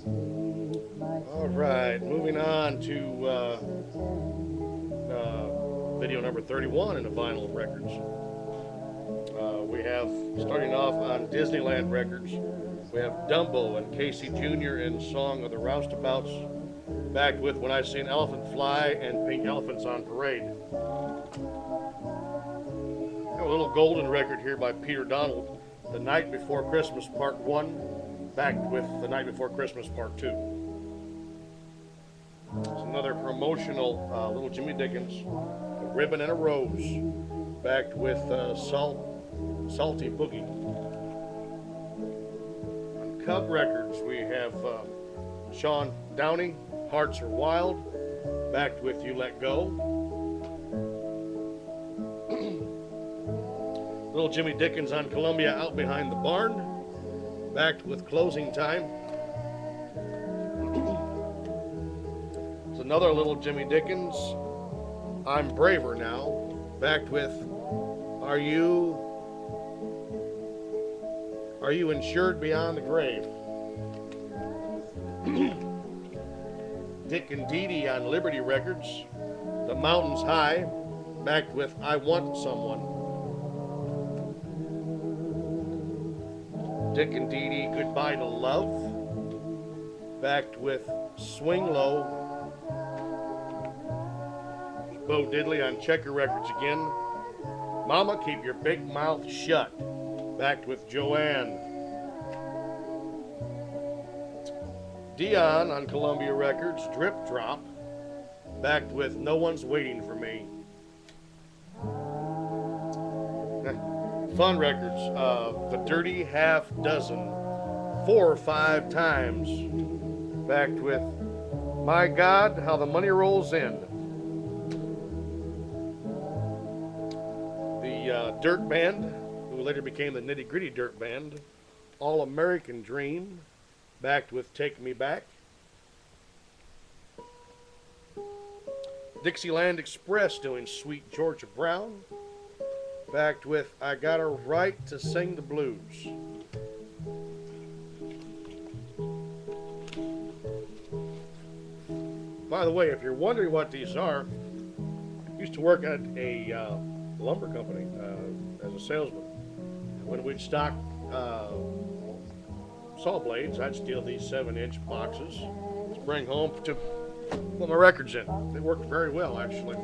All right, moving on to video number 31 in the vinyl records. We have, starting off on Disneyland Records, we have Dumbo and Casey Jr. in Song of the Roustabouts, backed with When I See an Elephant Fly and Pink Elephants on Parade. A little golden record here by Peter Donald, The Night Before Christmas Part 1, backed with The Night Before Christmas Part 2. It's another promotional Little Jimmy Dickens, A Ribbon and a Rose, backed with Salty Boogie. On Cub Records, we have Sean Downey, Hearts Are Wild, backed with You Let Go. Little Jimmy Dickens on Columbia, Out Behind the Barn, backed with Closing Time. It's another Little Jimmy Dickens, I'm Braver Now, backed with Are You Insured Beyond the Grave? Dick and Dee Dee on Liberty Records, The Mountains High, backed with I Want Someone. Dick and Dee Dee, Goodbye to Love, backed with Swing Low. Bo Diddley on Checker Records again, Mama, Keep Your Big Mouth Shut, backed with Joanne. Dion on Columbia Records, Drip Drop, backed with No One's Waiting for Me. Fun Records, The Dirty Half Dozen, 4 or 5 times, backed with My God, How the Money Rolls In. The Dirt Band, who later became the Nitty Gritty Dirt Band, All American Dream, backed with Take Me Back. Dixieland Express doing Sweet Georgia Brown, backed with I Got a Right to Sing the Blues. By the way, if you're wondering what these are, I used to work at a lumber company as a salesman. When we'd stock saw blades, I'd steal these 7-inch boxes to bring home to put my records in. They worked very well, actually.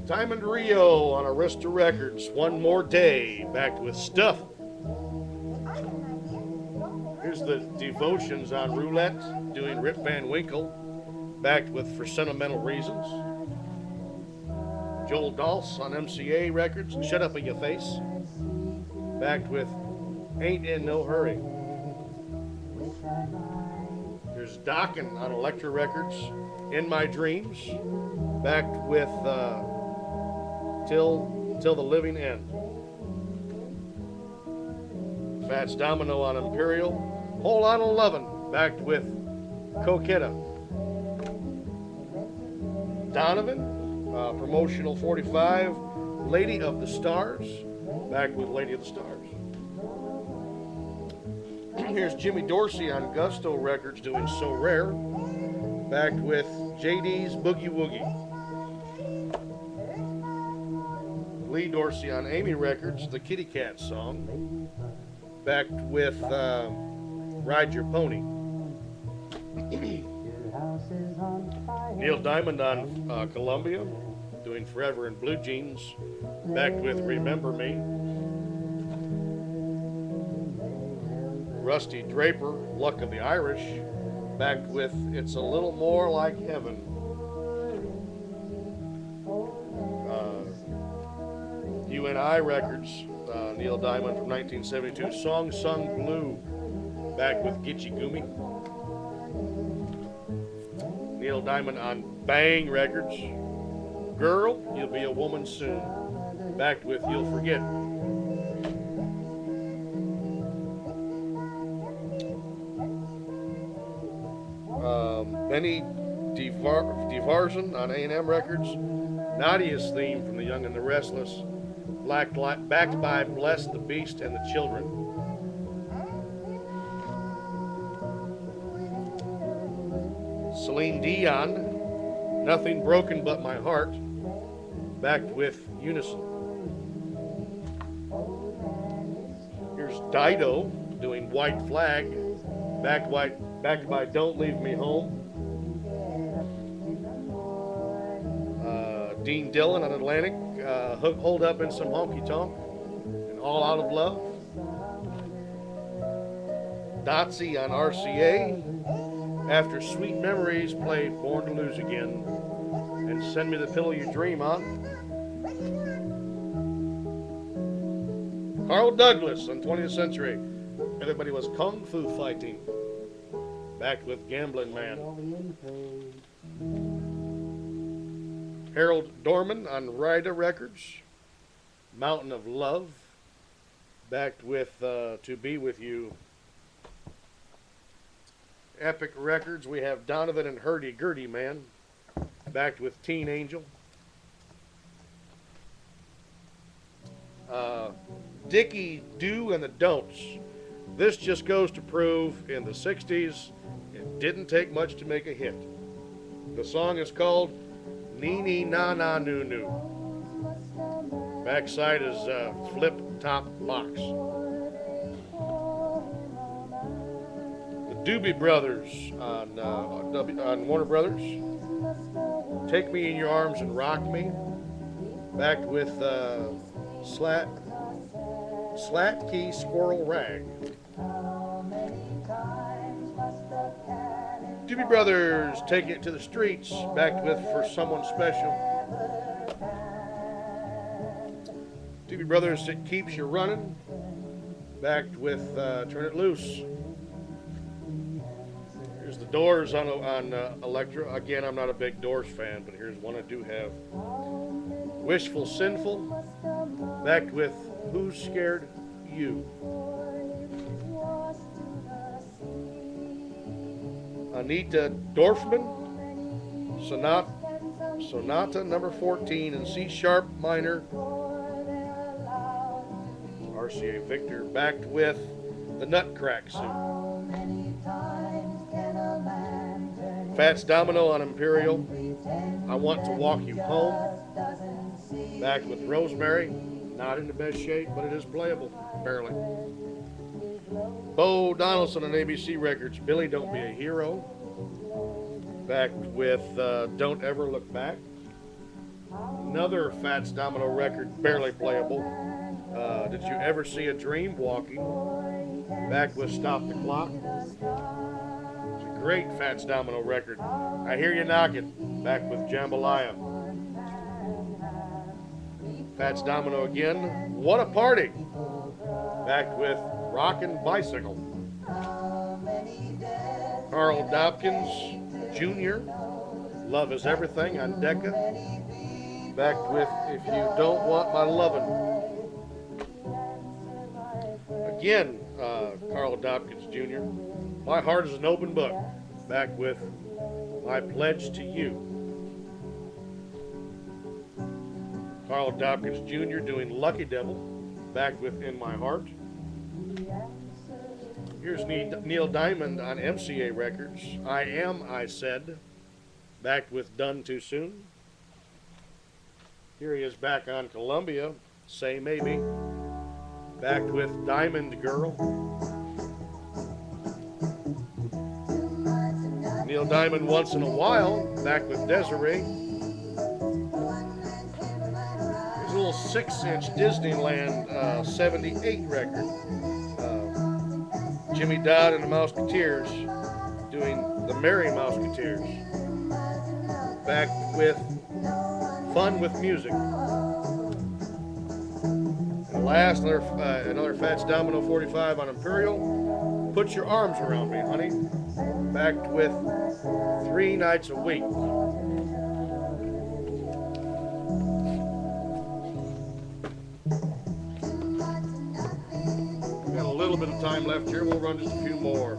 Diamond Rio on Arista Records, One More Day, backed with Stuff. Here's the Devotions on Roulette, doing Rip Van Winkle, backed with For Sentimental Reasons. Joel Dulce on MCA Records, Shut Up in Your Face, backed with Ain't in No Hurry. There's Dokken on Elektra Records, In My Dreams, backed with Till the Living End. Fats Domino on Imperial, Hold On 11, backed with Coquetta. Donovan, promotional 45, Lady of the Stars, backed with Lady of the Stars. Here's Jimmy Dorsey on Gusto Records doing So Rare, backed with JD's Boogie Woogie. Lee Dorsey on Amy Records, the Kitty Cat song, backed with Ride Your Pony. Neil Diamond on Columbia, doing Forever in Blue Jeans, backed with Remember Me. Rusty Draper, Luck of the Irish, backed with It's a Little More Like Heaven. UNI Records, Neil Diamond from 1972, Song Sung Blue, backed with Gitchy Gumi. Neil Diamond on Bang Records, Girl, You'll Be a Woman Soon, backed with You'll Forget. Benny DeVarson on A&M Records, Nadia's theme from The Young and the Restless, backed by Bless the Beast and the Children. Celine Dion, Nothing Broken But My Heart, backed with Unison. Here's Dido doing White Flag, backed by Don't Leave Me Home. Dean Dillon on Atlantic, Hold Up in Some Honky Tonk, and All Out of Love. Dotsy on RCA, After Sweet Memories, play Born to Lose Again, and Send Me the Pillow You Dream On. Carl Douglas on 20th Century, everybody was kung fu fighting, backed with Gambling Man. Harold Dorman on Rida Records, Mountain of Love, backed with To Be With You. Epic Records, we have Donovan and Hurdy-Gurdy Man, backed with Teen Angel. Dickie Do and the Don'ts. This just goes to prove in the 60s it didn't take much to make a hit. The song is called Nee Nee Na Na Noo Noo. Backside is flip top box. The Doobie Brothers on Warner Brothers. Take Me in Your Arms and Rock Me, backed with Slat Key Squirrel Rag. Doobie Brothers, Take It to the Streets, backed with For Someone Special. Doobie Brothers, It Keeps You Running, backed with Turn It Loose. Here's the Doors on Electra. Again, I'm not a big Doors fan, but here's one I do have. Wishful Sinful, backed with Who's Scared You. Anita Dorfman, Sonata number 14 in C sharp minor. RCA Victor, backed with the Nutcrack Suit. Fats Domino on Imperial, I Want to Walk You Home, backed with Rosemary. Not in the best shape, but it is playable, barely. Bo Donaldson on ABC Records, Billy Don't Be a Hero, backed with Don't Ever Look Back. Another Fats Domino record, barely playable. Did You Ever See a Dream Walking, backed with Stop the Clock. It's a great Fats Domino record. I Hear You Knocking, backed with Jambalaya. Fats Domino again, What a Party, backed with Rockin' Bicycle. Carl Dobkins Jr., Love Is Everything on Decca, backed with If You Don't Want My Lovin'. Again, Carl Dobkins Jr., My Heart Is an Open Book, backed with My Pledge to You. Carl Dobkins Jr. doing Lucky Devil, backed with In My Heart. Here's Neil Diamond on MCA Records, I Am, I Said, backed with Done Too Soon. Here he is back on Columbia, Say Maybe, backed with Diamond Girl. Neil Diamond Once in a While, back with Desiree. Here's a little 6-inch Disneyland 78 record. Jimmy Dodd and the Mouseketeers doing The Merry Mouseketeers, backed with Fun with Music. And last, another Fats Domino 45 on Imperial, Put Your Arms Around Me, Honey, backed with 3 Nights a Week. Bit of time left here. We'll run just a few more.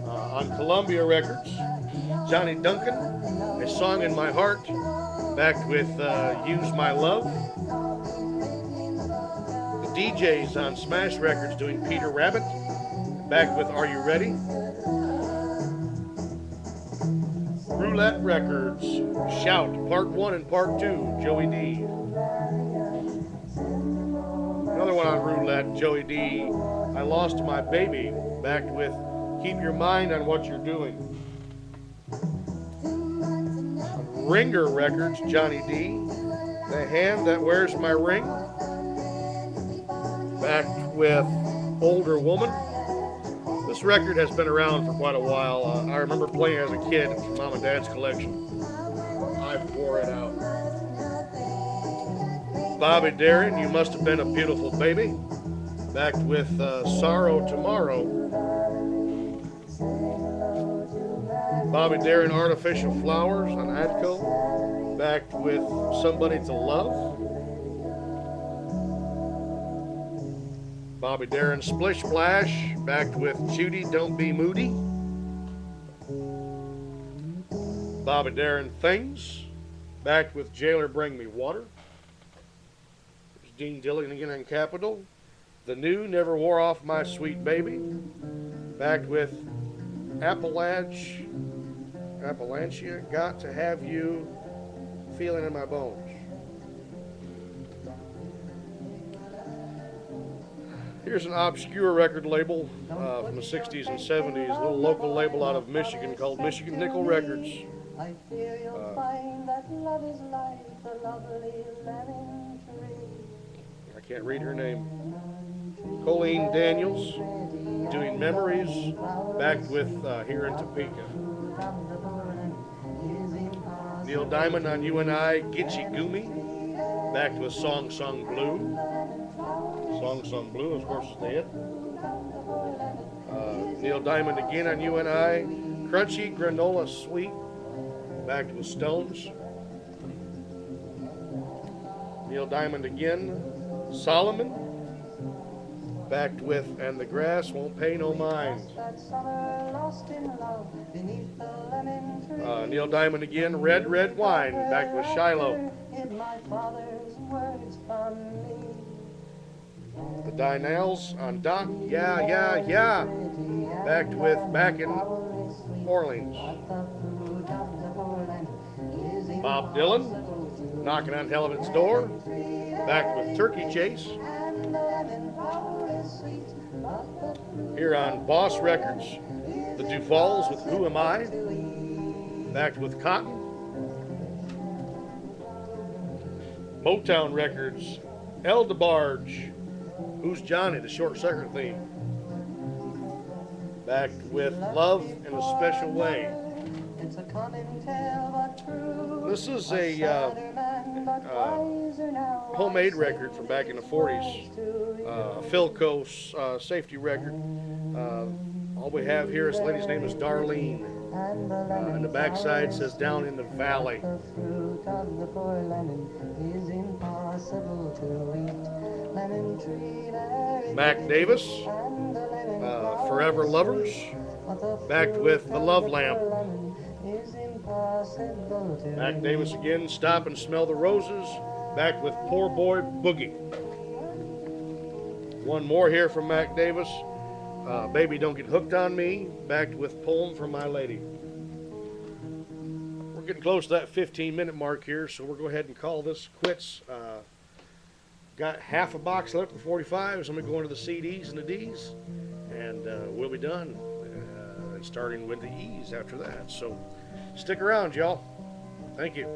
On Columbia Records, Johnny Duncan, A Song in My Heart, backed with Use My Love. DJs on Smash Records doing Peter Rabbit. Back with Are You Ready? Roulette Records, Shout, Part 1 and Part 2, Joey D. Another one on Roulette, Joey D. I Lost My Baby. Back with Keep Your Mind on What You're Doing. On Ringer Records, Johnny D. The Hand That Wears My Ring. Back with Older Woman. This record has been around for quite a while. I remember playing it as a kid from Mom and Dad's collection. I wore it out. Bobby Darin, You Must Have Been a Beautiful Baby. Back with Sorrow Tomorrow. Bobby Darin, Artificial Flowers on Atco. Back with Somebody to Love. Bobby Darin, Splish Splash, backed with Judy, Don't Be Moody. Bobby Darin, Things, backed with Jailer, Bring Me Water. There's Dean Dillon again on Capitol. The New, Never Wore Off My Sweet Baby, backed with Appalachia, Got to Have You, Feeling in My Bones. Here's an obscure record label from the 60s and 70s, a little local label out of Michigan called Michigan Nickel Records. I fear you'll find that love is like the lovely lemon tree. I can't read her name. Colleen Daniels, doing Memories, backed with Here in Topeka. Neil Diamond on You and I, Gitchy Gumi, backed with Song Sung Blue. Song Sung Blue, of course, is the hit. Neil Diamond again on You and I. Crunchy Granola Sweet, backed with Stones. Neil Diamond again. Solomon, backed with And the Grass Won't Pay No Mind. Neil Diamond again. Red, Red Wine, backed with Shiloh. The Dinals on Doc, Yeah, Yeah, Yeah, backed with Back in Orleans. Bob Dylan, Knocking on Heaven's Door, backed with Turkey Chase. Here on Boss Records, the Duvalls with Who Am I, backed with Cotton. Motown Records, El DeBarge, Who's Johnny, the Short Circuit theme, backed with Love in a Special Way. This is a homemade record from back in the 40s, Philco safety record. All we have here is the lady's name is Darlene, and the backside says Down in the Valley. Mac Davis, Forever Lovers, backed with The Love Lamp. Mac Davis again, Stop and Smell the Roses, backed with Poor Boy Boogie. One more here from Mac Davis, Baby Don't Get Hooked on Me, backed with Poem for My Lady. We're getting close to that 15-minute mark here, so we'll go ahead and call this quits. Got half a box left of 45s. I'm going to go into the CDs and the Ds, and we'll be done. And starting with the E's after that. So stick around, y'all. Thank you.